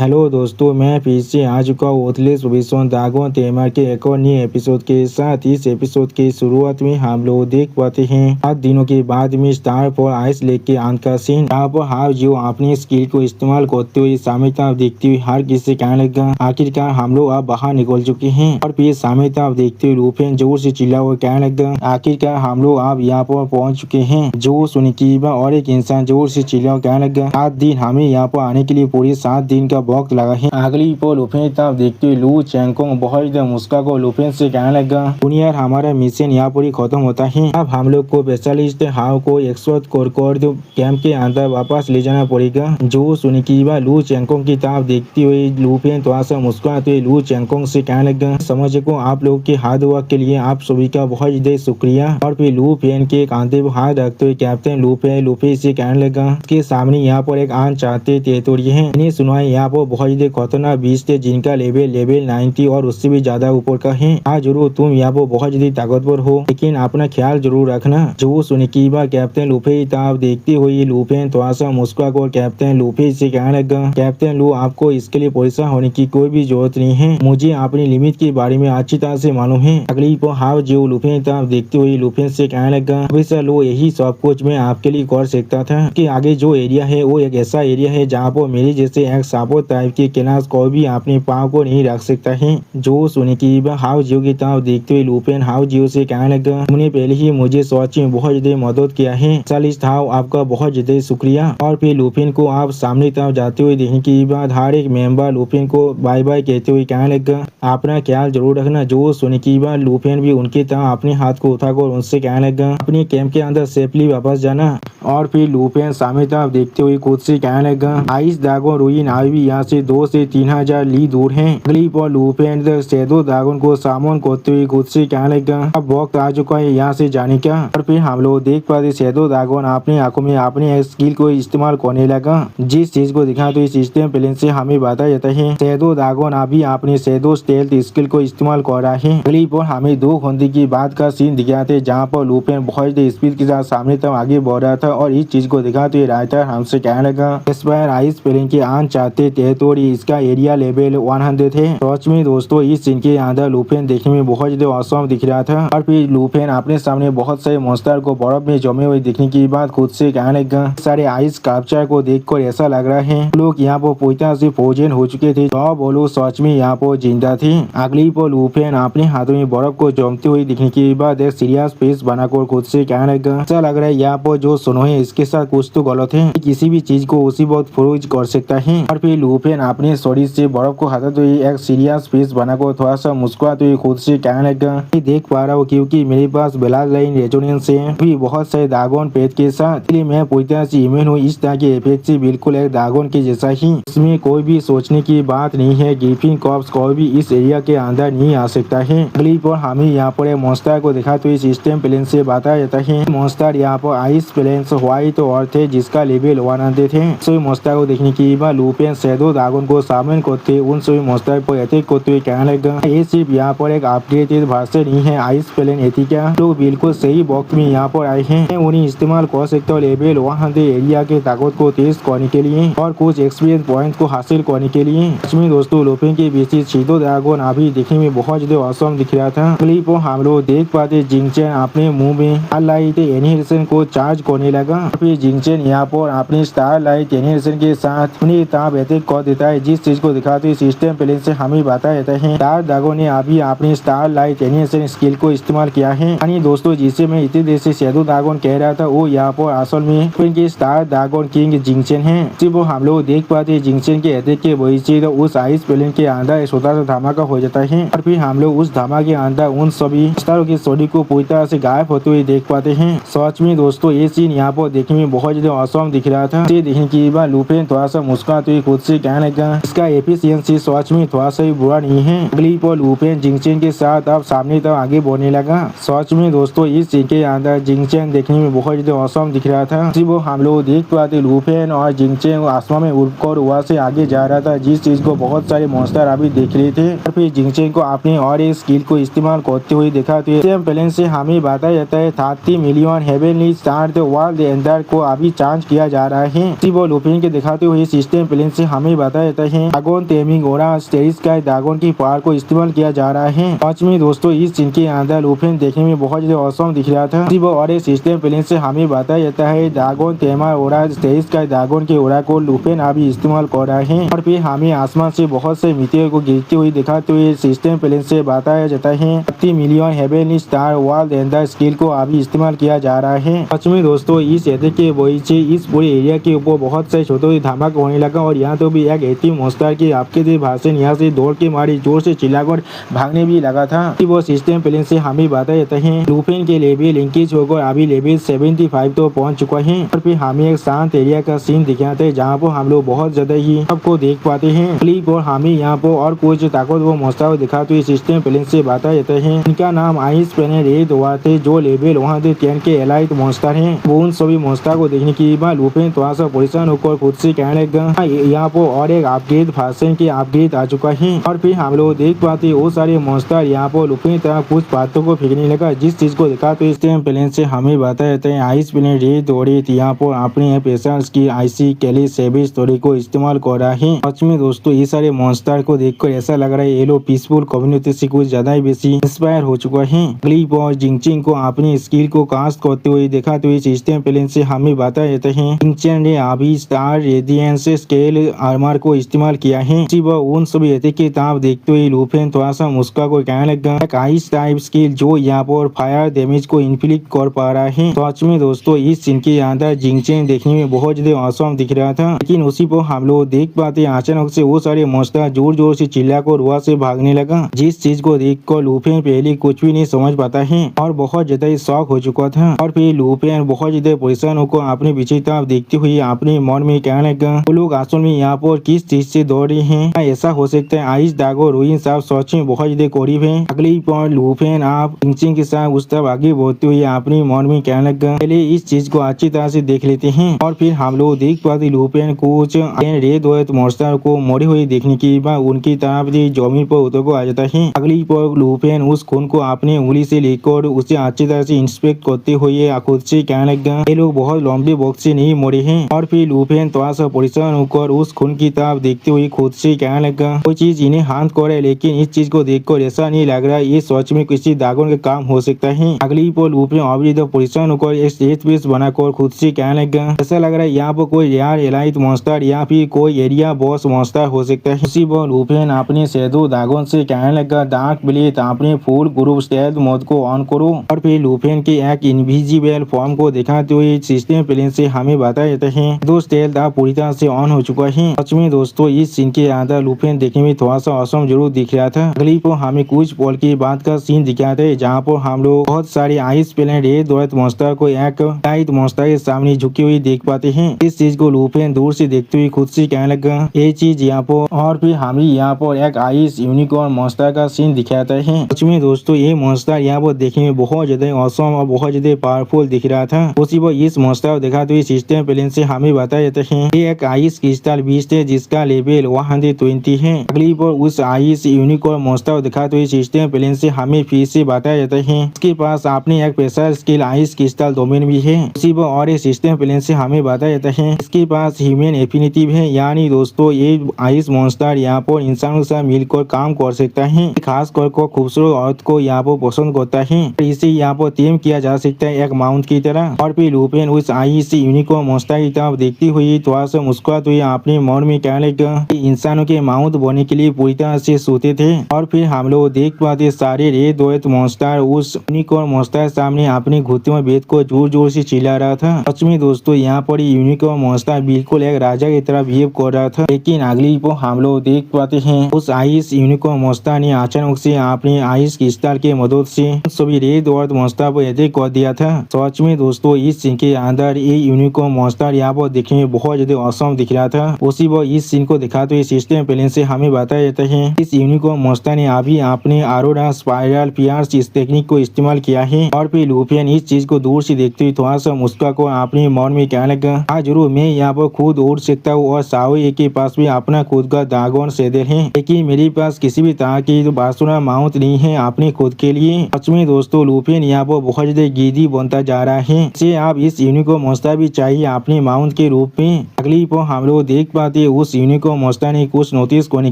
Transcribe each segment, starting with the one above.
Hello दोस्तों, मैं फिर से आ चुका हूँ ओथलेस विश्व दागों तेमर के एक और नए एपिसोड के साथ। इस एपिसोड के शुरुआत में हम लोग देख पाते हैं 7 दिनों के बाद में स्टार पर आइस लेक के अंत का सीन। यहाँ पर हाव जो अपनी स्किल को इस्तेमाल करते हुए सामने तरफ देखते हुए हर किसी कहने लगा आखिरकार हम लोग अब बाहर निकल चुके हैं। और फिर सामने तरफ देखते हुए लुफिन जोर से चिल्ला हुआ कहने लगा आखिरकार हम लोग अब यहाँ पर पहुँच चुके हैं। जो सुनिकीबा और एक इंसान जोर से चिल्ला कहने लगा 7 दिन हमें यहाँ पर आने के लिए पूरे 7 दिन का वक्त लगा है। अगली पर लुफिन तरफ देखते हुए लू चैंगकोंग बहुत ज्यादा मुस्का को लुफिन से कहने लगा दुनिया हमारा मिशन यहाँ पर ही खत्म होता है। अब हम लोग को स्पेशलिस्ट हाव को 100 कोरकोर्ड कैंप के अंदर वापस ले जाना पड़ेगा। जो सुनिकीबा लू चैंगकोंग की तरफ देखती हुई लुफिन थोड़ा सा मुस्कुराते हुए लू चैंगकोंग से कहने लगा समझ को आप लोग के हार्ड वर्क के लिए आप सभी का बहुत ज्यादा शुक्रिया। और फिर लुफिन के कांधे पर हाथ रखते हुए कैप्टन लुफिन से कहने लगा उसके सामने यहाँ पर एक आन चाहते तेतुरिये हैं। इन्हें सुनाए यहाँ पर बहुत ज्यादा खतरनाक बीच थे जिनका लेवल 90 और उससे भी ज्यादा ऊपर का है। हाँ जरूर तुम यहाँ पर बहुत ज्यादा ताकतवर हो लेकिन अपना ख्याल जरूर रखना। जो सुनिकीबा कैप्टन लुफिन तरफ देखती हुई लुफिन थोड़ा सा मुस्कुराकर कैप्टन लुफिन से कहने लगा कैप्टन लू आपको इसके लिए परेशान होने की कोई भी जरूरत नहीं है। मुझे अपनी लिमिट के बारे में अच्छी तरह से मालूम है। अगली पर हाव जो लुफिन तरफ देखती हुई लुफिन से कहने लगा वैसे लो यही सब कुछ मैं आपके लिए कर सकता था कि आगे जो एरिया है वो एक ऐसा एरिया है जहाँ पर मेरे जैसे एक साबो टाइप के क्लास कोई भी अपने पाँव को नहीं रख सकता है। जो सुनिकीबा हाव जियो की तरफ देखते हुए लुफिन हाव जियो से कहने लगा तुमने पहले ही मुझे सच में बहुत ज्यादा मदद किया है। चालीस हाव आपका बहुत ज्यादा शुक्रिया। और फिर लुफिन को आप सामने तरफ जाते हुए देखने के बाद हर एक मेंबर लुफिन को बाय बाय कहते हुए कहने लगा अपना ख्याल जरूर रखना। जो सुनिकीबा लुफिन भी उनकी तरह अपने हाथ को उठाकर उनसे कहने लगा अपने कैंप के अंदर सेफली वापस जाना। और फिर लुफिन सामने तरफ देखते हुए खुद से कहने लगा आइस ड्रैगन रुइन अभी भी यहाँ से 2 से 3000 ली दूर है। अगली पर लुफिन शैडो ड्रैगन को सामन करते हुए खुद से कहने लगा अब वक्त आ चुका है यहाँ से जाने का। और फिर हम लोग देख पाते शैडो ड्रैगन अपनी आंखों में अपने स्किल को इस्तेमाल करने लगा जिस चीज को दिखा तो इस सिस्टम प्लेन से हमें बताया जाता है शैडो ड्रैगन अभी अपने शैडो स्टेल्थ स्किल को इस्तेमाल कर रहा है। अगली पर हमें 2 घंटे की बाद का सीन दिखाते जहाँ पर लुफिन बहुत स्पीड के साथ सामने तक आगे बढ़ रहा था। और इस चीज को दिखाते हुए राइटर हमसे कहने लगा स्पायर आइस प्लेन के आन चाहते टेरिटोरी इसका एरिया लेवल 100 थे। सच में दोस्तों इस सीन के अंदर लुफिन देखने में बहुत ज्यादा औसम दिख रहा था। और फिर लुफिन अपने सामने बहुत सारे मॉन्स्टर को बर्फ में जमे हुए देखने के बाद खुद से कहने लगा सारे आइस स्कल्पचर को देखकर ऐसा लग रहा है लोग यहाँ पर पूरी तरह से फ्रोजन हो चुके थे तो बोलो सच में यहाँ पर जिंदा थे। अगली पर लुफिन अपने हाथों में बर्फ को जमते हुए दिखने के बाद एक सीरियस फेस बनाकर खुद से कहने लगा ऐसा लग रहा है यहाँ पर जो सुनो है इसके साथ कुछ तो गलत है किसी भी चीज को उसी वक्त फ्रोज कर सकता है। और फिर लुफिन अपने शरीर से बर्फ को हटाते हुए एक सीरियस फेस बनाकर थोड़ा सा मुस्कुराते हुए खुद से कहने लगा देख पा रहा हूँ क्योंकि मेरे पास ब्लड लाइन रेजोनेंस है भी बहुत सारे ड्रैगन पेट के साथ इसलिए मैं पूरी तरह से इम्यून हूँ इस तरह के इफेक्ट से बिल्कुल एक ड्रैगन के जैसा ही। इसमें कोई भी सोचने की बात नहीं है ग्रिफिन कॉर्प्स कोई भी इस एरिया के अंदर नहीं आ सकता है। अगली पर हमें यहाँ पर एक मॉन्स्टर को दिखाते हुए सिस्टम प्लेन से बताया जाता है मॉन्स्टर यहाँ पर आइस प्लेन व्हाइट और थे जिसका लेवल 100 थे। सभी मॉन्स्टर को देखने के बाद लुफिन शैडो ड्रैगन को सामने करते उन सभी मॉन्स्टर पर अटैक करते हुए कहने लगा ये सिर्फ यहाँ पर एक अपडेटेड वर्जन नहीं है आइस प्लेन एथिका तो बिल्कुल सही वक्त में यहाँ पर आए हैं। उन्हें इस्तेमाल कर सकते हो लेवल 100 एरिया के ताकत को टेस्ट करने के लिए और कुछ एक्सपीरियंस पॉइंट को हासिल करने के लिए। इसमें दोस्तों लुफिन के बीच शैडो ड्रैगन अभी देखने में बहुत ज्यादा औसम दिख रहा था। क्लिप को हम लोग देख पाते जिंगचैन अपने मुंह में स्टारलाइट एनिमेशन को चार्ज करने लगा। फिर जिंगचैन यहाँ पर अपने स्टारलाइट एनिमेशन के साथ उन्हें ताब अटैक कर देता है जिस चीज को दिखाते हुए सिस्टम प्लेन से हमें बताया जाता है स्टार ड्रैगन ने अभी अपने स्टारलाइट एनिमेशन स्किल को इस्तेमाल किया है। यानी दोस्तों जिसे मैं इतनी देर से शैडो ड्रैगन कह रहा था वो यहाँ पर असल में उनके स्टार ड्रैगन किंग जिंगचैन है। सिर्फ हम लोग देख पाते जिंगचैन के अटैक के वजह से तो उस आइस प्लेन के अंदर एक छोटा सा धमाका हो जाता है और फिर हम लोग उस धमाके के अंदर उन सभी स्टारों की शरीर को पूरी तरह से गायब होते हुए देख पाते हैं। सच में दोस्तों ये सीन यहाँ पर देखने में बहुत ज्यादा औसम दिख रहा था। देखने के बाद लुफिन थोड़ा सा मुस्कुराते हुए खुद से कहने लगा इसका एफिशिएंसी सच में थोड़ा सा ही बुरा नहीं है। अगली पर लुफिन जिंगचैन के साथ अब सामने तक आगे बढ़ने लगा। सच में दोस्तों इस सीन के अंदर जिंगचैन देखने में बहुत ज्यादा औसम दिख रहा था। सिर्फ हम लोग देख पाते लुफिन और जिंगचैन आसमान में उड़कर वहाँ से आगे जा रहा था जिस चीज को बहुत सारे मॉन्स्टर अभी देख रहे थे। और फिर जिंगचैन को अपने और एक स्किल को इस्तेमाल करते हुए देखा तो प्लेन से हमें बताया जाता है 30 मिलियन हेवनली स्टार वर्ल्ड एंडर को अभी चार्ज किया जा रहा है। सिर्फ लुफिन के दिखाते हुए सिस्टम प्लेन से हमें हमें बताया जाता है ड्रैगन टेमिंग ओरा स्टेरिस का ड्रैगन की पावर को इस्तेमाल किया जा रहा है। पांचवी दोस्तों इस सीन के अंदर लुफिन देखने में बहुत ज्यादा औसम दिख रहा था। और एक सिस्टम प्लेन से हमें बताया जाता है ड्रैगन टेमर ओरा स्टेरिस का ड्रैगन के ओरा को लुफिन अभी इस्तेमाल कर रहा है। और फिर हमें आसमान से बहुत से मीटियोर को गिरती हुई दिखाते हुए सिस्टम प्लेन से बताया जाता है 30 million heavenly star world and skill को अभी इस्तेमाल किया जा रहा है। पांचवी दोस्तों इस एरिया के वजह से इस पूरे एरिया के ऊपर बहुत से छोटे धमाका होने लगा और यहाँ तो भी एक ऐसी मोस्टर की आपके दिए भाषण यहाँ से दौड़ के मारी जोर से चिल्लाकर भागने भी लगा था। वो सिस्टम प्लेन से हमें बताया जाता है लुफिन के लेवल इंक्रीज होकर अभी लेवल 75 तो पहुंच चुका है। और फिर हमें एक शांत एरिया का सीन दिखाते हैं जहाँ पर हम लोग बहुत ज्यादा ही आपको देख पाते हैं क्लिप और हमें यहाँ पर और कुछ ताकतवर मोस्टर दिखाते हुए सिस्टम प्लेन से बताया जाता है इनका नाम आइस प्लेनेट रेड हुआ थे जो लेवल वहाँ से 10 के एलाइट मोस्टर है। वो उन सभी मोस्टर को देखने के बाद लुफिन थोड़ा सा परेशान होकर खुद से कहने लगा यहाँ पर और एक अपग्रेड भाषण की अपग्रेड आ चुका है। और फिर हम लोग देख पाते वो सारे मोस्टर यहाँ पर लुफिन तरह कुछ बातों को फेंकने लगा जिस चीज को देखा तो सिस्टम प्लेन से हमें बताया जाता है आइस प्लेनेट रेड दौड़ी यहाँ पर अपने पेशर्स की आईसी कैली सेविज स्टोरी को इस्तेमाल कर रहा है। सच में दोस्तों ये सारे मॉन्स्टर को देखकर ऐसा लग रहा है ये लोग पीसफुल कम्युनिटी से कुछ ज्यादा ही बेसी इंस्पायर हो चुका है। क्लिप और जिंगचिंग को अपनी स्किल को कास्ट करते हुए दिखाते हुए सिस्टम प्लेन से हमें बताया जाता है जिंगचिंग ने अभी स्टार रेडियंस स्केल आर्मर को इस्तेमाल किया है। उन सभी अटैक की तरफ देखते हुए लुफिन थोड़ा सा मुस्का को कहने लगा एक आइस टाइप स्किल जो यहाँ पर फायर डैमेज को इन्फ्लिक्ट कर पा रहा है। सच में दोस्तों इस सीन के अंदर जिंगचिंग देखने में बहुत ज्यादा औसम दिख रहा था लेकिन उसी पर हम लोग देख पाते अचानक से वो सारे मॉन्स्टर जोर जोर से चिल्लाकर वहां से भागने लगा जिस चीज को देखकर लुफिन पहले कुछ भी नहीं समझ पाता है और बहुत ज्यादा ही शॉक हो चुका था। और फिर लुफिन बहुत ज्यादा परेशान होकर अपने पीछे तरफ देखते हुए अपने मन में कहने लगा वो लोग असल में यहाँ पर किस चीज से दौड़ रहे हैं। ऐसा हो सकता है आइस डागो रुइन साहब सच में बहुत ज्यादा करीब है। अगली पर लुफिन आप जिंगचिंग के साथ उस तरफ आगे बढ़ते हुए अपने मन में कहने लगा पहले इस चीज को अच्छी तरह से देख लेते हैं। और फिर हम लोग देख पाते लुफिन कुछ रेड मॉन्स्टर को मरे हुए देखने के बाद उनकी तरफ जमीन पर उतर को आ जाता है। अगली पर लुफिन उस खून को अपने उंगली से लेकर उसे अच्छी तरह से इंस्पेक्ट करते हुए खुद से कहने लगा ये लोग बहुत लंबे वक्त से नहीं मरे हैं। और फिर लुफिन थोड़ा सा परेशान होकर उस खून की तरफ देखते हुए खुद से कहने लगा कोई चीज इन्हें हाथ करे लेकिन इस चीज को देखकर ऐसा नहीं लग रहा ये सच में किसी ड्रैगन का काम हो सकता है। अगली पर लुफिन अभी तो परेशान होकर एक स्टेज पीस बनाकर खुद से कहने लगा ऐसा लग रहा है यहाँ पर कोई रेयर एलाइट मॉन्स्टर या फिर कोई एरिया बॉस मॉन्स्टर हो सकता है। उसी पर लुफिन अपने शैडो ड्रैगन से कहने लगा डार्क ब्लेड अपने फुल ग्रुप स्टेल्थ मोड को ऑन करो। और फिर लुफिन के एक इनविजिबल फॉर्म को दिखाते हुए सिस्टम प्लेन से हमें बताया जाता है दो स्टेल्थ पूरी तरह से ऑन हो चुका है। सच में दोस्तों इस सीन के अंदर लुफिन देखने में थोड़ा सा औसम जरूर दिख रहा था। अगली पर हमें कुछ पल की बात का सीन दिखाते हैं जहाँ पर हम लोग बहुत सारे आइस प्लेनेट रेड दौड़त मॉन्स्टर को एक लाइट मॉन्स्टर के सामने झुकी हुई देख पाते हैं। इस चीज को लुफिन दूर से देखते हुए खुद से कहने लगा ये चीज यहाँ पर। और फिर हमें यहाँ पर एक आइस यूनिकॉर्न मॉन्स्टर का सीन दिखाता है। सच में दोस्तों ये मॉन्स्टर यहाँ पर देखने में बहुत ज्यादा औसम और बहुत ज्यादा पावरफुल दिख रहा था। उसी पर इस मॉन्स्टर दिखाते हुए सिस्टम प्लेन से हमें बताया जाता है ये एक आइस क्रिस्टल बीस्ट है जिसका लेवल 120 है। अगली पर उस आइस यूनिकॉर्न मॉन्स्टर दिखाते हुए सिस्टम प्लेन से हमें फिर से बताया जाता है इसके पास अपने एक special skill ice crystal domain भी है। उसी पर और एक सिस्टम प्लेन से हमें बताया जाता है इसके पास ह्यूमन एफिनिटी है यानी दोस्तों ये आइस मॉन्स्टर यहाँ पर इंसानों के साथ मिलकर काम कर सकता है। खास कर खूबसूरत औरत को यहाँ पर पसंद करता है इसे यहाँ पर टेम किया जा सकता है एक माउंट की तरह। और फिर लुफिन उस आइस यूनिकॉर्न मॉन्स्टर की तरफ देखती हुई थोड़ा सा मुस्कुराते हुए अपने मन में कहने लगा इंसानों के माउंट बनने के लिए पूरी तरह से सोते थे। और फिर हम लोग देख पाते सारे रेड दौड़त मॉन्स्टर उस यूनिकॉर्न मॉन्स्टर सामने अपने घुटने में बैठ कर जोर जोर से चिल्ला रहा था। सच में दोस्तों यहाँ पर यूनिकॉर्न मॉन्स्टर बिल्कुल एक राजा की तरह बिहेव कर रहा था। लेकिन अगली पर हम लोग देख पाते हैं उस आइस यूनिकॉर्न मॉन्स्टर ने अचानक से अपने आइस क्रिस्टल के मदद से सभी रेड दौड़त मॉन्स्टर पर अटैक कर दिया था। सच में दोस्तों इस सीन के अंदर ये यूनिकॉर्न मॉन्स्टर यहाँ पर देखने में बहुत ज्यादा औसम दिख रहा था। उसी पर इस सीन को दिखाते हुए सिस्टम प्लेन से हमें बताया जाता है इस यूनिकॉर्न मॉन्स्टर ने अभी अपने अरोरा स्पाइरल पियर्स इस टेक्निक को इस्तेमाल किया है। और फिर लुफिन इस चीज को दूर से देखते हुए थोड़ा सा मुस्का को अपने मन में कहने लगा हाँ जरूर मैं यहाँ पर खुद उड़ सकता हूँ और साओई के पास भी अपना खुद का ड्रैगन शेडर है लेकिन मेरे पास किसी भी तरह की बासुरा माउंट नहीं है अपने खुद के लिए। सच में दोस्तों लुफिन यहाँ पर बहुत ज्यादा गिद्दी बनता जा रहा है इसे आप इस यूनिकॉर्न मॉन्स्टर भी चाहिए अपने माउंट के रूप में। अगली पर हम लोग देख पाते पाते उस यूनिको मॉन्स्टर ने कुछ नोटिस करने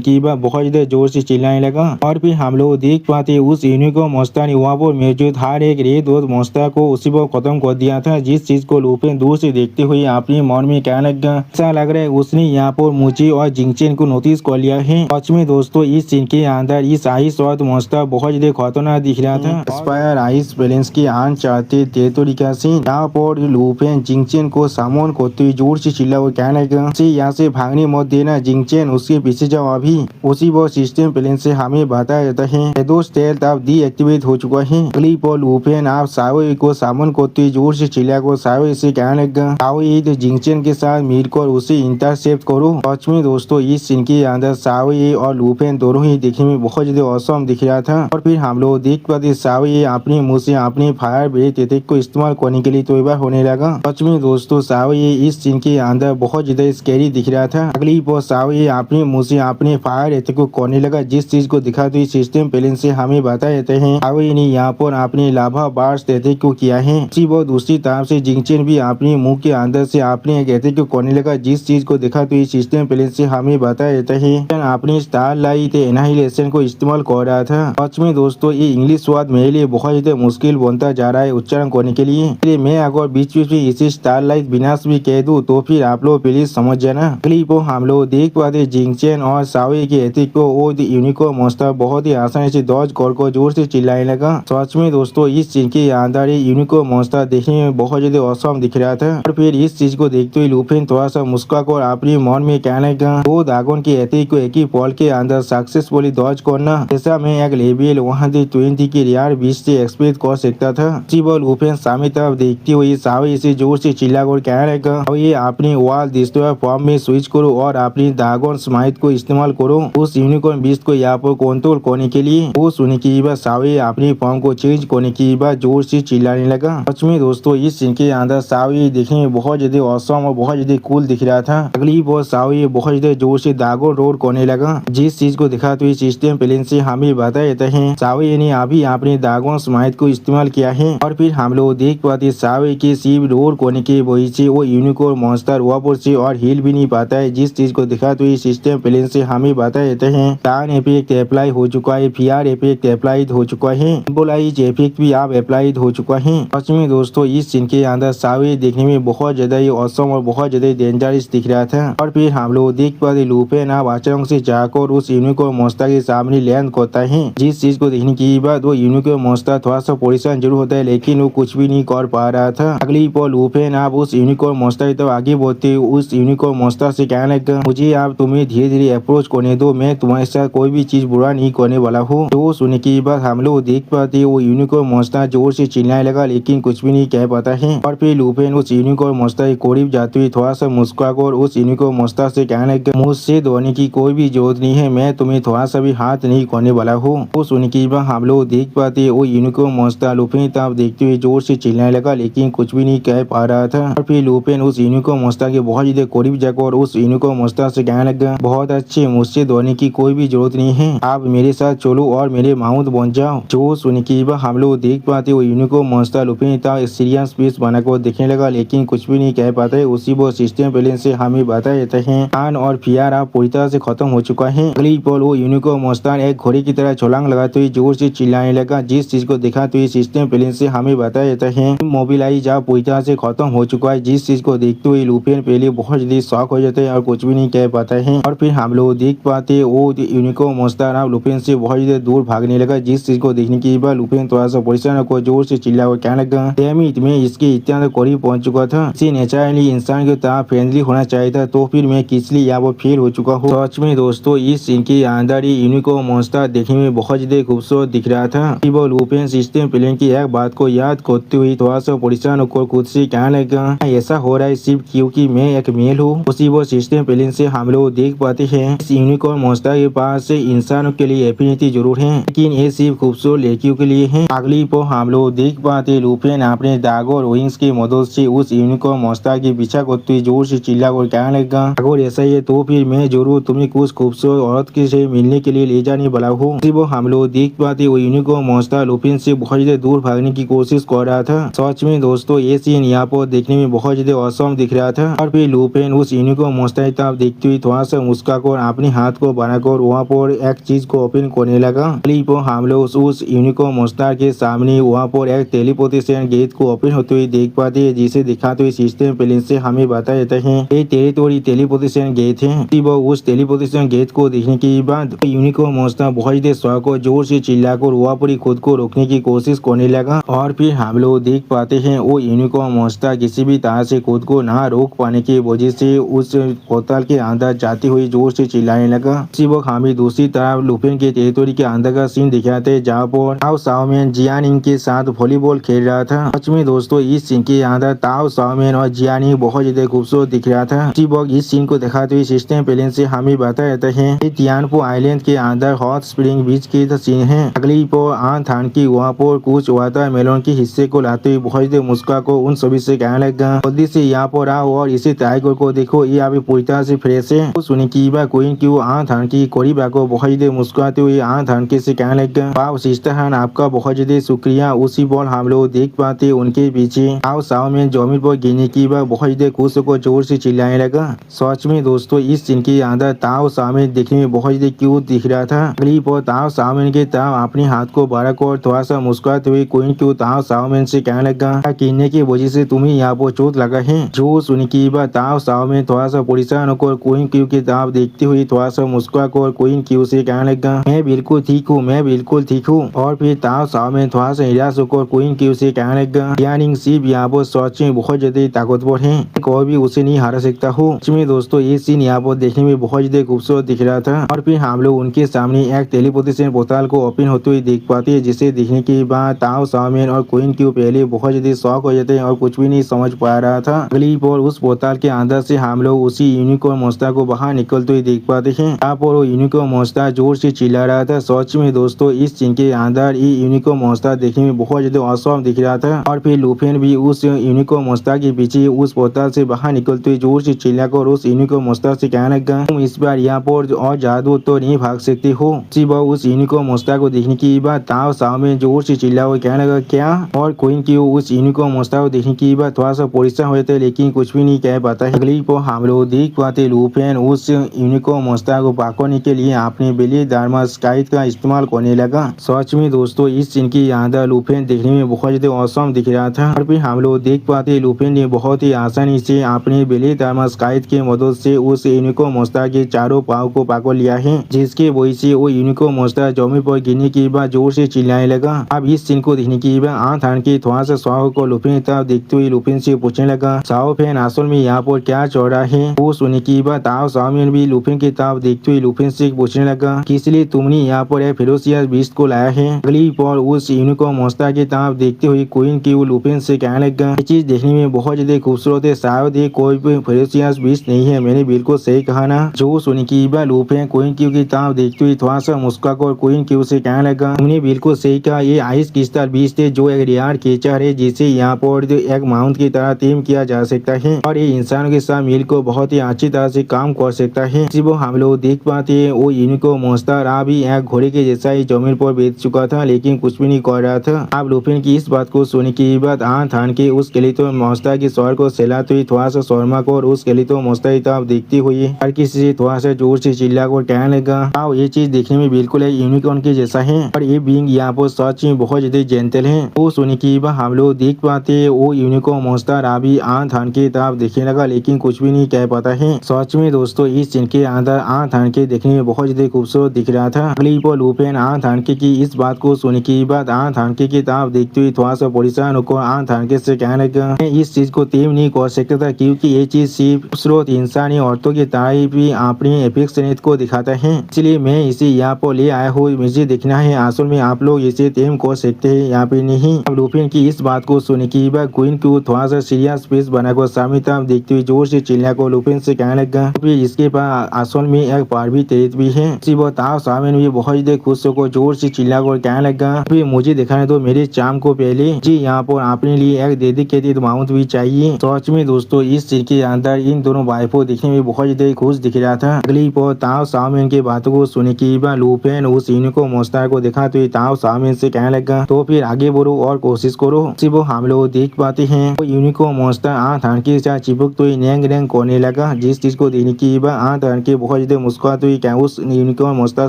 की बाद बहुत ज्यादा जोर से चिल्लाने लगा और फिर हम लोग देख पाते उस यूनिको मॉन्स्टर ने वहाँ पर मौजूद हर एक रेड और मॉन्स्टर को उसी पर खत्म कर दिया था, जिस चीज को लुफिन दूर से देखते हुए अपने मन में कहने लगा ऐसा लग रहा है उसने यहाँ पर मुझे और जिंगचेन को नोटिस कर लिया है। सच में दोस्तों इस सीन के अंदर इस आइस और मॉन्स्टर बहुत ज्यादा खतरनाक दिख रहा था। स्पायर आइस बैलेंस की आन चाहते टेरिटोरी का सीन, यहाँ पर लुफिन जिंगचेन को सामोन करते हुए जोर से चिल्ला वो कहने लगा यहाँ से भागने मत देना जिंगचेन, उसके पीछे जाओ अभी। उसी वो सिस्टम प्लेन से हमें बताया जाता है दो स्टेल्थ अब डीएक्टिवेट हो चुका है। अगली पर लुफिन आप साओई को सामोन करते जोर से चिल्ला को साओई से कहने लगा साओई तो जिंगचेन के साथ मिलकर उसे इंटरसेप्ट करो। सच में दोस्तों इस सीन के अंदर साओई और लुफिन दोनों ही देखने में बहुत ज्यादा औसम दिख रहा था और फिर हम लोग देख पाते साओई अपने मुंह से अपने फायर ब्रेथ एटैक को इस्तेमाल करने के लिए तैयार होने लगा। सच में दोस्तों साओई इस सीन के अंदर बहुत ज्यादा स्कैरी दिख रहा था। अगली पर साओई अपने मुंह से अपने फायर एटैक को करने लगा, जिस चीज को दिखाते सिस्टम प्लेन से हमें बताए जाते हैं साओई ने यहाँ पर अपने लाभा बार्स्ट एटैक को किया है। उसी वो दूसरी तरफ से जिंगचेन भी अपने मुंह के अंदर से अपने एक एटैक को करने लगा, जिस चीज को दिखाते सिस्टम प्लेन से हमें बताया जाता है अपनी स्टार लाइट एनाहिलेशन को इस्तेमाल कर रहा था। सच में दोस्तों ये इंग्लिश वर्ड मेरे लिए बहुत ज्यादा मुश्किल बनता जा रहा है उच्चारण करने के लिए, मैं अगर बीच बीच में इसे स्टार लाइट विनाश भी कह दूं तो फिर आप लोग प्लीज समझ जाना। अगली को हम लोग देख पाते जिंगचेन और साओई के एथिक को वो यूनिको मॉन्स्टर बहुत ही आसानी से डॉज कर जोर से चिल्लाने लगा। सच में दोस्तों इस चीज के अंदर यूनिको मॉन्स्टर देखने में बहुत ज्यादा औसम दिख रहा था और फिर इस चीज को देखते हुए लुफिन थोड़ा सा मुस्कुरा कर अपने मन में कहने लगा वो ड्रैगन के एथिक को एक ही पल के अंदर सक्सेसफुली डॉज करना जैसा मैं एक लेवल 120 की रियार 20 से एक्सपेक्ट कर सकता था। लुफिन सामने तरफ देखते हुए साओई से जोर से चिल्ला कर कहने लगा ये अपनी वॉल डिस्ट्रॉयर फॉर्म में स्विच करो और अपनी ड्रैगन स्माइट को इस्तेमाल करो उस यूनिकॉर्न बीस्ट को यहाँ पर कंट्रोल करने के लिए। वो सुनने की बाद साओई अपनी फॉर्म को चेंज करने की बाद जोर से चिल्लाने लगा। सच में दोस्तों इस सीन के अंदर साओई देखने में बहुत ज्यादा औसम और बहुत ज्यादा कूल दिख रहा था। अगली बार साओई बहुत ज्यादा जोर से ड्रैगन रोड करने लगा, जिस चीज को दिखाते हुए सिस्टम प्लेन से हमें बताया जाता है साओई ने अभी अपने ड्रैगन स्माइट को इस्तेमाल किया है और फिर हम लोग देख पाते साओई के शिप रोड करने के वजह से वो यूनिकॉर्न मॉन्स्टर वहाँ से और हिल भी नहीं पाता है, जिस चीज को दिखाते हुए सिस्टम प्लेन से हमें बताया जाता है टान इफेक्ट अप्लाई हो चुका है, फियर इफेक्ट अप्लाइड हो चुका है, सिंबलाइज इफेक्ट भी आप अप्लाइड हो चुका है। सच में दोस्तों इस सीन के अंदर साओई देखने में बहुत ज्यादा ही औसम और बहुत ज्यादा डेंजरस दिख रहा था और फिर हम लोग देख पाते लुफिन आप अचानक से जाकर उस यूनिकॉर्न मॉन्स्टर के सामने लैंड करता है, जिस चीज को देखने की बाद वो यूनिकॉर्न मॉन्स्टर थोड़ा सा परेशान जरूर होता है लेकिन वो कुछ भी नहीं कर पा रहा था। अगली पर लुफिन आप उस यूनिकॉर्न मॉन्स्टर की तरफ आगे बढ़ते उस यूनिकॉर्न मॉन्स्टर से कहने लगा मुझे आप तुम्हें धीरे धीरे अप्रोच करने दो, मैं तुम्हारे साथ कोई भी चीज बुरा नहीं करने वाला हूँ। तो सुनने की बाद हम लोग देख पाते वो यूनिकॉर्न मॉन्स्टर जोर से चिल्लाने लगा लेकिन कुछ भी नहीं कह पाता है और फिर लुफिन उस यूनिकॉर्न मॉन्स्टर के करीब जाते हुए थोड़ा सा मुस्कुरा कर उस यूनिकॉर्न मॉन्स्टर से कहने लगा मुझसे दौड़ने की कोई भी जरूरत नहीं है, मैं तुम्हें थोड़ा सा भी हाथ नहीं करने वाला हूँ। तो सुनने की बाद हम लोग देख पाते वो यूनिकॉर्न मॉन्स्टर लुफिन तरफ देखते हुए जोर से चिल्लाने लगा लेकिन कुछ भी नहीं कह पा रहा था और फिर लुफिन उस यूनिकॉर्न मॉन्स्टर के बहुत ज्यादा करीब जाकर उस यूनिकॉर्न मॉन्स्टर से कहने लगा बहुत अच्छे, मुझसे दौड़ने की कोई भी जरूरत नहीं है, आप मेरे साथ चलो और मेरे माउंट बन जाओ। जो सुनने की बाद हम लोग देख पाते वो यूनिकॉर्न मॉन्स्टर लुफिन तरफ सीरियस पीस बनाकर देखने लगा लेकिन कुछ भी नहीं कह पाते। उसी वो सिस्टम प्लेन से हमें बताया जाता है कान और फियर आप पूरी तरह से खत्म हो चुका है। अगली पल वो यूनिकॉर्न मॉन्स्टर एक घोड़े की तरह छलांग लगाते हुए जोर से चिल्लाने लगा, जिस चीज को दिखाते हुए सिस्टम प्लेन से हमें बताया जाता है मोबिलाइज आप पूरी तरह से खत्म हो चुका है, जिस चीज को देखते हुए लुफिन पहले बहुत जल्दी शॉक हो जाते हैं और कुछ भी नहीं कह पाता है और फिर हम लोग देख पाते वो यूनिकॉर्न मॉन्स्टर आप लुफिन से बहुत ज्यादा दूर भागने लगा, जिस चीज को देखने के बाद लुफिन थोड़ा सा परेशान को जोर से चिल्ला हुआ कहने लगा डैमिट, मैं इसके इतना करीब पहुंच चुका था, इसे नेचुरली इंसान की तरह फ्रेंडली होना चाहिए था तो फिर मैं किस लिए यहाँ पर फेल हो चुका हूँ। सच में दोस्तों इस सीन के अंदर ही यूनिकॉर्न मॉन्स्टर देखने में बहुत ज्यादा खूबसूरत दिख रहा था। वो लुफिन सिस्टम प्लेन की एक बात को याद करते हुए थोड़ा सा परेशान होकर खुद से कहने लगा ऐसा हो रहा है सिर्फ क्योंकि मैं एक मेल हूँ। उसी वो सिस्टम प्लेन से हम लोग देख पाते हैं इस यूनिकॉर्न मॉन्स्टर के पास इंसानों के लिए एफिनिटी जरूर है लेकिन ये सिर्फ खूबसूरत लड़कियों के लिए है। अगली पर हम लोग देख पाते लुफिन अपने ड्रैगन विंग्स की मदद से उस यूनिकॉर्न मॉन्स्टर के पीछा करते हुए जोर से चिल्ला कर कहने लगा अगर ऐसा ही है तो फिर मैं जरूर तुम्हें कुछ खूबसूरत औरत के से मिलने के लिए ले जाने वाला हूँ। वो हम लोग देख पाते वो यूनिकॉर्न मॉन्स्टर लुफिन से बहुत ज्यादा दूर भागने की कोशिश कर रहा था। सच में दोस्तों ये सीन यहाँ पर देखने में बहुत ज्यादा औसम दिख रहा था और फिर लुफिन उस यूनिकॉर्न मोस्ताई तब देखते हुए थोड़ा सा मुस्कुराकर अपने हाथ को बढ़ाकर वहाँ पर एक चीज को ओपन करने लगा। तभी पर हम लोग उस यूनिकॉर्न मोस्टर के सामने वहाँ पर एक टेलीपोर्टेशन गेट को ओपन होते हुए देख पाते हैं, जिसे दिखाते हुए सिस्टम प्लेन से हमें बता देते हैं ये टेरिटोरी टेलीपोर्टेशन गेट है। वो उस टेलीपोर्टेशन गेट को देखने के बाद यूनिकॉर्न मोस्टर बहुत देर शौक और जोर से चिल्लाकर वहाँ पर खुद को रोकने की कोशिश करने लगा और फिर हम लोग देख पाते हैं वो यूनिकॉर्न मोस्टर किसी भी तरह से खुद को ना रोक पाने की वजह से उस पोर्टल के अंदर जाते हुए जोर से चिल्लाने लगा। इसी वक्त हमें दूसरी तरफ लुपिन के टेरिटोरी के अंदर का सीन दिखाते हैं, जहाँ पर ताओ शाओमेन जियानिंग के साथ वॉलीबॉल खेल रहा था। सच में दोस्तों इस सीन के अंदर ताओ शाओमेन और जियानिंग बहुत ज्यादा खूबसूरत दिख रहा था। इसी वक्त इस सीन को दिखाते हुए सिस्टम प्लेन से हमें बता देते हैं तियानपो आइलैंड के अंदर हॉट स्प्रिंग बीच के सीन है। अगली पर आन थान की वहाँ पर कुछ वाटरमेलन के हिस्से को लाते हुए बहुत देर मुस्कुरा को उन सभी से कहने लगा जल्दी से यहाँ पर आओ और इसे टाइगर को देखो, ये अभी पूरी तरह से फ्रेश है। सुनी की क्वीन क्यों आन थान की कोरिबा को बहुत देर मुस्कुराते हुए आन थान के से कहने लगा वाह सिस्टर हान आपका बहुत ज्यादा शुक्रिया। उसी बॉल हम लोग देख पाते उनके पीछे ताओ शाओमेन जमीन पर गिरने की बात बहुत ज्यादा खुश होकर जोर से चिल्लाने लगा। सच में दोस्तों इस सीन के अंदर ताओ शाओमेन देखने में बहुत ज्यादा क्यूट दिख रहा था। अगली पर ताओ शाओमेन के तरफ अपने हाथ को बढ़ाकर थोड़ा सा मुस्कुराते हुए क्वीन क्यों ताओ शाओमेन से कहने लगा गिरने की वजह से तुम्हें यहाँ पर चोट लगा है। जो सुनी की बात ताओ शाओमेन थोड़ा सा परेशान होकर क्वीन क्यू की तरफ देखते हुए थोड़ा सा मुस्कुराकर क्वीन क्यू से कहने लगा मैं बिल्कुल ठीक हूँ, मैं बिल्कुल ठीक हूँ। और फिर ताओ शाओमेन थोड़ा सा निराश होकर क्वीन क्यू से कहने लगा यानिंग सिर्फ यहाँ पर सच में बहुत ज्यादा ताकतवर है, कोई भी उसे नहीं हरा सकता हो। इसमें दोस्तों ये सीन यहाँ पर देखने में बहुत ज्यादा खूबसूरत दिख रहा था। और फिर हम लोग उनके सामने एक टेलीपोर्टेशन पोर्टल को ओपन होते हुए देख पाते हैं, जिसे देखने के बाद ताओ शाओमेन और क्वीन क्यू पहले बहुत ज्यादा शॉक हो जाते हैं और कुछ भी नहीं समझ पा रहा था। अगली पर उस पोर्टल के अंदर से हम लोग उसी यूनिकॉर्न मोस्टर को बाहर निकलते हुए देख पाते हैं। यहाँ पर वो यूनिकॉर्न मोस्टर जोर से चिल्ला रहा था। सच में दोस्तों इस सीन के अंदर ये यूनिकॉर्न मोस्टर देखने में बहुत ज्यादा औसम दिख रहा था। और फिर लुफिन भी उस यूनिकॉर्न मोस्टर के पीछे उस पोर्टल से बाहर निकलते हुए जोर से चिल्लाकर उस यूनिकॉर्न मोस्टर से कहने लगा तुम इस बार यहाँ पर और जादू तो नहीं भाग सकते हो। इसी बार उस यूनिकॉर्न मोस्टर को देखने की बाद ताओ शाओमेन जोर से चिल्ला हुआ कहने लगा क्या। और क्वीन क्यू उस यूनिकॉर्न मोस्टर को देखने की बाद थोड़ा सा परेशान हुए थे, लेकिन कुछ भी नहीं कह पाता है। अगली पर हम लोग देख पाते लुफिन उस यूनिकॉर्न मोस्टर को पकड़ने के लिए अपने बेली दार्मा स्काइट का इस्तेमाल करने लगा। सच में दोस्तों इस सीन की अंदर लुफिन देखने में बहुत ज्यादा औसम दिख रहा था। और फिर हम लोग देख पाते लुफिन ने बहुत ही आसानी से अपने बेली दार्मा स्काइट की मदद से उस यूनिकॉर्न मोस्टर के चारों पाँव को पकड़ लिया है, जिसके वजह से वो यूनिकॉर्न मोस्टर जमीन पर गिरने के बाद जोर से चिल्लाने लगा। अब इस सीन को देखने के बाद आन थान के थोड़ा सा शाओ को लुफिन तरफ देखते हुए लुफिन से पूछने लगा शाओ फैन असल में यहाँ पर क्या चल रहा है। वो सुनने की बाद ताओ शाओमेन भी लुफिन की तरफ देखते हुए लुफिन से पूछने लगा किस लिए तुमने यहाँ पर एक फेरोसियस बीस्ट को लाया है। अगली पर उस यूनिकॉर्न मोस्टर की तरफ देखते हुए क्वीन क्यू लुफिन से कहने लगा ये चीज देखने में बहुत ज्यादा खूबसूरत है, शायद ये कोई भी फेरोसियस बीस्ट नहीं है, मैंने बिल्कुल सही कहा ना। जो सुनने की बाद लुफिन क्वीन क्यू की तरफ देखते हुए थोड़ा सा मुस्कुराकर क्वीन क्यू से कहने लगा तुमने बिल्कुल सही कहा, ये आइस क्रिस्टल बीस्ट है जो एक रेयर क्रीचर है जिसे यहाँ पर एक माउंट की तरह टीम किया जा सकता है और ये इंसानों के साथ मिलकर बहुत ही अच्छी तरह से काम कर सकता है। इसी वो हम लोग देख पाते हैं वो यूनिकॉर्न मोस्टर अभी एक घोड़े के जैसा ही जमीन पर बैठ चुका था, लेकिन कुछ भी नहीं कर रहा था। अब लुफिन की इस बात को सुनने के बाद आन थान के उस स्केलेटन मोस्टर के स्वर को सहलाते हुए थोड़ा सा शर्मा को और उस स्केलेटन मोस्टर की तरफ देखते हुए हर किसी से थोड़ा सा जोर से चिल्ला कर कहने लगा आओ ये चीज देखने में बिल्कुल एक यूनिकॉर्न के जैसा है और ये बीइंग यहाँ पर सच में बहुत ज्यादा जेंटल है। वो सुनने के बाद हम लोग देख पाते हैं वो यूनिकॉर्न मोस्टर अभी आन थान की तरफ देखने लगा, लेकिन कुछ भी नहीं कह पाता है। सच में दोस्तों इस सीन के अंदर आन थान के देखने में बहुत ज्यादा खूबसूरत दिख रहा था। अगली पर लुफिन आन थान के की इस बात को सुनने के बाद आन थान के की तरफ देखते हुए थोड़ा सा परेशान होकर आन थान के से कहने लगा मैं इस चीज को टीम नहीं कर सकता था, क्योंकि ये चीज सिर्फ खूबसूरत इंसानी औरतों की तरह भी अपनी एफेक्शनेट को दिखाता है, इसलिए मैं इसे यहाँ पर ले आया हूँ। मुझे देखना है असल में आप लोग इसे टीम कर सकते हैं यहाँ पे नहीं। अब लुफिन की इस बात को सुनने के बाद क्वीन को थोड़ा सा सीरियस फेस बनाकर सामने तरफ देखते हुए जोर से चिल्लाकर लुफिन से कहने लगा फिर इसके पास असल में एक पारवी तेज भी है। इसी बताओ शाओमेन भी बहुत ज्यादा खुश होकर जोर से चिल्लाकर कहने लगा फिर मुझे दिखाने दो मेरे चाम को पहले जी, यहाँ पर अपने लिए एक डेडिकेटेड माउंट भी चाहिए। सच में दोस्तों इस सीन के अंदर इन दोनों वाइफों दिखने में बहुत ज्यादा खुश दिख रहा था। अगली पर ताओ शाओमेन के बातों को सुनने के बाद लुफिन उस यूनिकॉर्न मोस्टर को दिखाते हुए ताओ शाओमेन से कहने लगा तो फिर आगे बढ़ो और कोशिश करो। सिर्फ हम लोग देख पाते हैं वो यूनिकॉर्न मोस्टर आन थान के साथ चिपकते हुए नैंग नैंग करने लगा। लगा, जिस चीज को देखने की बाद आंख हान के बहुत ज्यादा मुस्कुराते हुए क्या उस यूनिकॉर्न मॉन्स्टर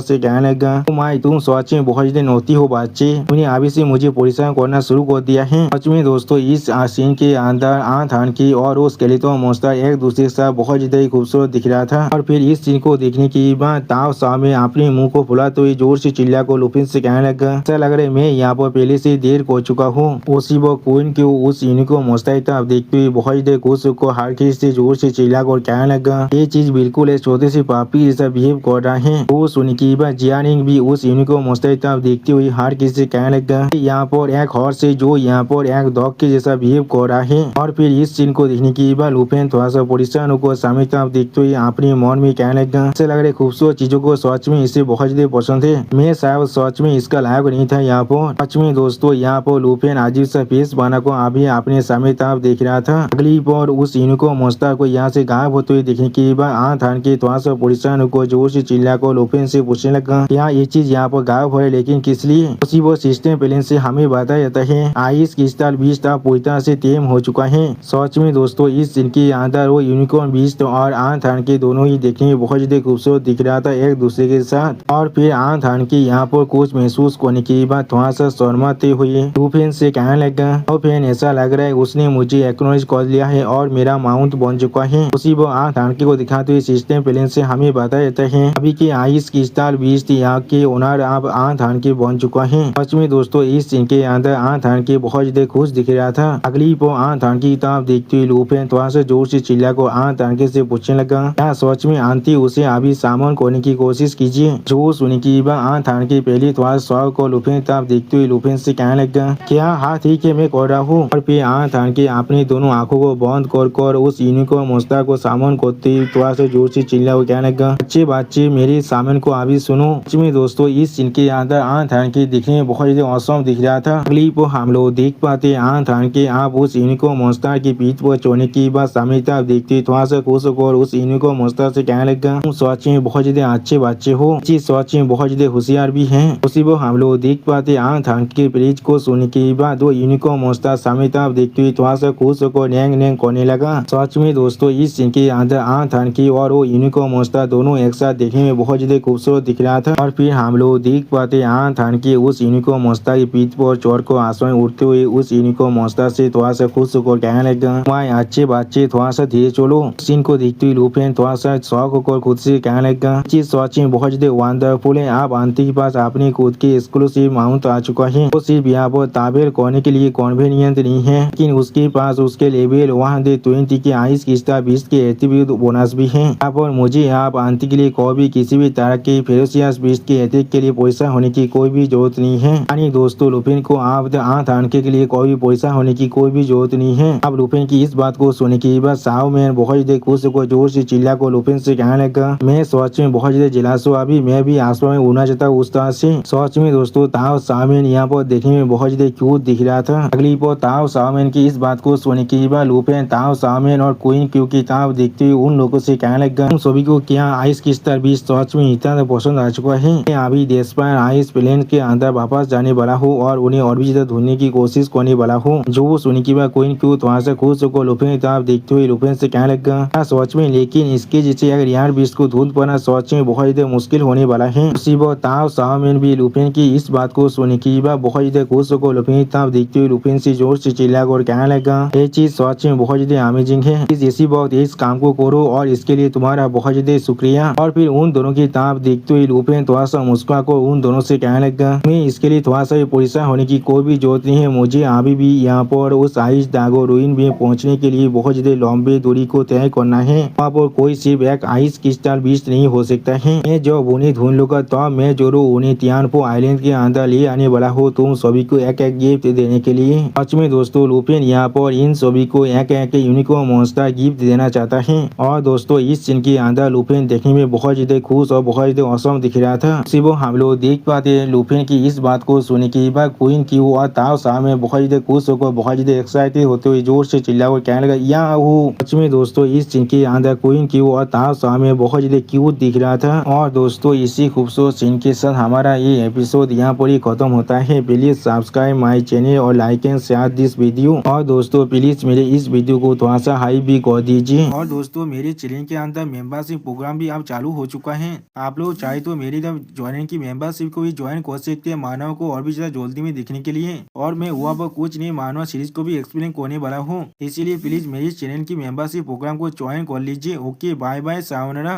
से कहने लगा, माई तुम सच में बहुत ज्यादा नौती हो बच्चे, उन्हें अभी से मुझे परेशान करना शुरू कर दिया है। सच में दोस्तों इस सीन के अंदर आंख हान की और उस स्केलेटन मॉन्स्टर एक दूसरे के साथ बहुत ज्यादा ही खूबसूरत दिख रहा था। और फिर इस सीन को देखने के बाद ताओ सामे अपने मुंह को फुलाते हुए जोर से चिल्ला को लुपिन से कहने लगा, ऐसा लग रहा है मैं यहाँ पर पहले से देर कर चुका हूँ। उसी वो क्वीन के उस यूनिकॉर्न मॉन्स्टर तरफ देखते हुए बहुत ज्यादा खुश को हर किसी से जोर से चिल्ला कर कहने लगा, ये चीज बिल्कुल एक छोटे से पापी जैसा बिहेव कर रहा है। वो सुन के बाद जियानिंग भी उस यूनिकॉर्न मॉन्स्टर तरफ देखते हुए हर किसी से कहने लगा, यहाँ पर एक हॉर्स है जो यहाँ पर एक डॉग के जैसा बिहेव कर रहा है। और फिर इस सीन को देखने के बाद लुपिन थोड़ा सा परेशान होकर सामने तरफ देखते हुए अपने मन में कहने लगा, ऐसे लग रहे खूबसूरत चीजों को सच में इसे बहुत ज्यादा पसंद है, मैं शायद सच में इसका लायक नहीं था। यहाँ पर सच में दोस्तों यहाँ पर लुपिन अजीब सा फेस बना को अभी अपने सामने तरफ देख रहा था। अगली बार उस यूनिकॉर्न मॉन्स्टर को यहाँ से गायब होते हुए देखने के बाद आंख हान के थोड़ा सा परेशान होकर जोर से चिल्ला कर लुपिन से पूछने लगा, क्या ये चीज यहाँ पर गायब हो रही लेकिन किस लिए? उसी वो सिस्टम प्लेन से हमें बताया जाता है आइस क्रिस्टल बीस्ट पूरी तरह से टेम हो चुका है। सच में दोस्तों इस सीन के अंदर वो यूनिकॉर्न बीस्ट और आंख हान के दोनों ही देखने में बहुत ज्यादा खूबसूरत दिख रहा था एक दूसरे के साथ। और फिर आंख हान के यहाँ पर कुछ महसूस करने के बाद थोड़ा सा शर्माते हुए लुपिन से कहने लगा, और फिर ऐसा लग रहा है उसने मुझे एक्नॉलेज कर लिया है और मेरा माउंट बन चुका है। उसी वो आंख हान के को दिखाते हुए सिस्टम प्लेन से हमें बताया जाता है अभी के आइस क्रिस्टल बीस्ट यहाँ के ओनर अब आंख हान के बन चुका है। सच में दोस्तों इस सीन के अंदर आंख हान के बहुत ज्यादा खुश दिख रहा था। अगली वो आंख हान की तरफ देखते हुए लुपिन थोड़ा सा जोर से चिल्ला को आंख हान के से पूछने लगा, क्या सच में आंटी उसे अभी सामान करने की कोशिश कीजिए? जो सुनी की बात आंख हान के पहले थोड़ा शौक को लुपिन तरफ देखते हुए लुपिन से कहने लगा, क्या हाँ ठीक है मैं कर रहा हूँ। और फिर आंख हान के अपनी दोनों आंखों को बंद कर उस यूनिकॉर्न मॉन्स्टर को सामान करते हुए थोड़ा सा जोर से चिल्ला को कहने लगा, अच्छे बच्चे मेरे सामान को अभी सुनो। सच में दोस्तों इस सीन के अंदर आंख हान के दिखने में बहुत ज्यादा औसम दिख रहा था। अगली वो हम लोग देख पाते आंख हान के आप उस यूनिकॉर्न मॉन्स्टर की पीठ पर चढ़ने की बात सामने तरफ देखते थोड़ा सा खुश होकर उस यूनिकॉर्न मॉन्स्टर से कहने लगा, तुम सच में बहुत ज्यादा अच्छे बच्चे हो, सच में बहुत ज्यादा होशियार भी हैं। उसी वो हम लोग देख पाते आंख हान के ब्रिज को सुनने के बाद वो यूनिकॉर्न मॉन्स्टर सामने तरफ देखते हुए थोड़ा सा खुश होकर नैंग नैंग करने लगा। सच में दोस्तों इस सीन के अंदर आंख हान की और वो यूनिकॉर्न मॉन्स्टर दोनों एक साथ देखने में बहुत ज्यादा खूबसूरत दिख रहा था। और फिर हम लोग देख पाते आंख हान के उस यूनिकॉर्न मॉन्स्टर की पीठ पर चढ़ कर आसमान उड़ते हुए उस यूनिकॉर्न मॉन्स्टर से थोड़ा सा खुश होकर कहने लगा, माय अच्छे बच्चे थोड़ा सा धीरे चलो। सीन को देखते हुए लुपिन थोड़ा सा शौक होकर खुद से कहने लगा, चीज सच में बहुत ज्यादा वंडरफुल है, आप आंटी के पास अपने खुद के एक्सक्लूसिव माउंट आ चुका है। वो सिर्फ यहाँ पर ताबेर करने के लिए कन्वीनियंट नहीं है, लेकिन उसके पास उसके लेवल 120 के आइस क्रिस्टल बीस्ट के एट्रीब्यूट बोनस भी है। यहाँ पर मुझे आप आंटी के लिए कोई भी किसी भी तरह के फेरोसियस बीस्ट के अटैक के लिए पैसा होने की कोई भी जरूरत नहीं है। यानी दोस्तों लुपिन को आप आंख हान के लिए कोई भी पैसा होने की कोई भी जरूरत नहीं है। अब लुपिन की इस बात को सुनने के बाद साओ मैन बहुत ज्यादा खुश होकर जोर से चिल्ला को लुपिन से कहने लगा, मैं सच में बहुत ज्यादा जिलास हूँ, अभी मैं भी आसमान में उड़ना चाहता हूँ उस तरह से। सच में दोस्तों ताओ साओमेन यहाँ पर देखने में बहुत ज्यादा क्यूट दिख रहा था। अगली पर ताओ साओमेन की इस बात को सुनने के बाद लुपिन ताओ साओमेन और क्वीन क्यू की तरफ देखते हुए उन लोगों से कहने लगा, तुम सभी को क्या आइस क्रिस्टल बीस्ट सच में इतना पसंद आ चुका है? मैं अभी देश पर आइस प्लेन के अंदर वापस जाने वाला हूँ और उन्हें और भी ज्यादा ढूंढने की कोशिश करने वाला हूँ। जो सुनने के बाद क्वीन क्यू थोड़ा सा खुश होकर लुपिन की तरफ देखते हुए लुपिन से कहने लगा, सच में लेकिन इसके जैसे अगर यार बीस्ट को ढूंढ पाना सच में बहुत ज्यादा मुश्किल होने वाला है। उसी वो ताओ साओमेन भी लुपिन की इस बात को सुनने के बाद बहुत ज्यादा खुश होकर लुपिन की तरफ देखते हुए लुपिन से जोर से चिल्ला कर कहने लगा, ये चीज सच में बहुत ज्यादा अमेजिंग है, इसी वक्त इस काम को करो और इसके लिए तुम्हारा बहुत ज्यादा शुक्रिया। और फिर उन दोनों की तरफ देखते हुए लुपिन थोड़ा सा मुस्कुरा कर उन दोनों से कहने लगा, मैं इसके लिए थोड़ा सा परेशान होने की कोई भी जरूरत नहीं है, मुझे अभी भी यहाँ पर उस आइस दागो रुइन में पहुँचने के लिए बहुत ज्यादा लंबी दूरी को तय करना है। वहाँ पर कोई सिर्फ एक आइस क्रिस्टल बीस्ट नहीं हो सकता है। मैं जब उन्हें ढूंढ लूंगा तो मैं जरूर उन्हें तियानपो आइलैंड के अंदर ले आने वाला हूँ तुम सभी को एक एक गिफ्ट देने के लिए। सच में दोस्तों लुपिन यहाँ पर इन सभी को एक एक यूनिकॉर्न मॉन्स्टर गिफ्ट देना चाहता है। और दोस्तों इस सीन के अंदर लुपिन देखने में बहुत ज्यादा खुश और बहुत ज्यादा औसम दिख रहा था। सिर्फ हम लोग देख पाते हैं लुपिन की इस बात को सुनने के बाद क्वीन क्यू और ताओ साओमेन बहुत ज्यादा खुश होकर बहुत ज्यादा एक्साइटेड होते हुए जोर से चिल्लाकर कहने लगा, याहू। सच में दोस्तों इस सीन के अंदर क्वीन क्यू और ताओ साओमेन बहुत ज्यादा क्यूट दिख रहा था। और दोस्तों इसी खूबसूरत सीन के साथ हमारा ये एपिसोड यहाँ पर ही खत्म होता है। प्लीज सब्सक्राइब माई चैनल और like and share this video. और दोस्तों प्लीज मेरे इस वीडियो को थोड़ा सा हाई भी कर दीजिए। और और दोस्तों मेरे चैनल के अंदर मेंबरशिप प्रोग्राम भी अब चालू हो चुका है। आप लोग चाहे तो मेरी ज्वाइन की मेंबरशिप को भी ज्वाइन कर सकते हैं मानव को और भी ज्यादा जल्दी में देखने के लिए। और मैं वहाँ पर कुछ नहीं मानव सीरीज को भी एक्सप्लेन करने वाला हूँ, इसीलिए प्लीज मेरी चैनल की मेंबरशिप प्रोग्राम को ज्वाइन कर लीजिए। Okay bye bye सावनरा।